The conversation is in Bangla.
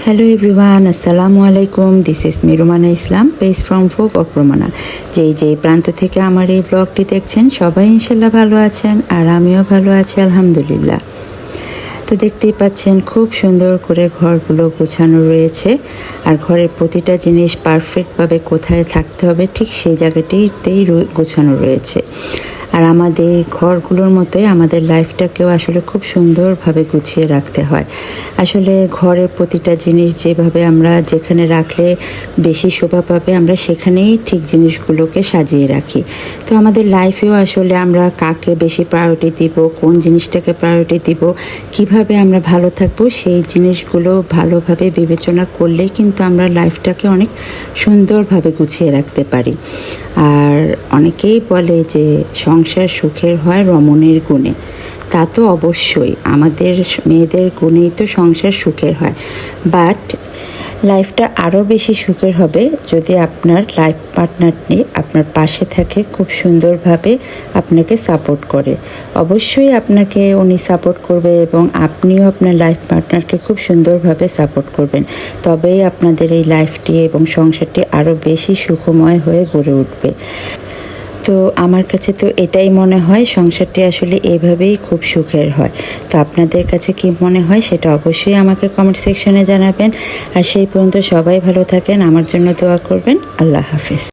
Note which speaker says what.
Speaker 1: হ্যালো এভরিওয়ান, আসসালামু আলাইকুম। This is me Rumana Islam, page from folk of Rumana. যেই প্রান্ত থেকে আমার এই ব্লগটি দেখছেন সবাই ইনশাল্লাহ ভালো আছেন, আর আমিও ভালো আছি আলহামদুলিল্লাহ। তো দেখতেই পাচ্ছেন খুব সুন্দর করে ঘরগুলো গোছানো রয়েছে, আর ঘরের প্রতিটা জিনিস পারফেক্টভাবে কোথায় থাকতে হবে ঠিক সেই জায়গাটিতেই গোছানো রয়েছে। আর আমাদের ঘরগুলোর মতোই আমাদের লাইফটাকেও আসলে খুব সুন্দরভাবে গুছিয়ে রাখতে হয়। আসলে ঘরের প্রতিটা জিনিস যেভাবে আমরা যেখানে রাখলে বেশি শোভা পাবে আমরা সেখানেই ঠিক জিনিসগুলোকে সাজিয়ে রাখি। তো আমাদের লাইফেও আসলে আমরা কাকে বেশি প্রায়োরিটি দিব, কোন জিনিসটাকে প্রায়োরিটি দিব, কিভাবে আমরা ভালো থাকবো, সেই জিনিসগুলো ভালোভাবে বিবেচনা করলেই কিন্তু আমরা লাইফটাকে অনেক সুন্দরভাবে গুছিয়ে রাখতে পারি। আর অনেকেই বলে যে সংসার সুখের হয় রমণীর গুণে। তা তো অবশ্যই, আমাদের মেয়েদের গুণেই তো সংসার সুখের হয়, বাট লাইফটা আরও বেশি সুখের হবে যদি আপনার লাইফ পার্টনারটি আপনার পাশে থাকে, খুব সুন্দরভাবে আপনাকে সাপোর্ট করে। অবশ্যই আপনাকে উনি সাপোর্ট করবে এবং আপনিও আপনার লাইফ পার্টনারকে খুব সুন্দরভাবে সাপোর্ট করবেন, তবেই আপনাদের এই লাইফটি এবং সংসারটি আরও বেশি সুখময় হয়ে গড়ে উঠবে। তো আমার কাছে তো এটাই মনে হয়, সংসারটি আসলে এইভাবেই খুব সুখের হয়। তো আপনাদের কাছে কি মনে হয় সেটা অবশ্যই আমাকে কমেন্ট সেকশনে জানাবেন। আর সেই পর্যন্ত সবাই ভালো থাকেন, আমার জন্য দোয়া করবেন। আল্লাহ হাফেজ।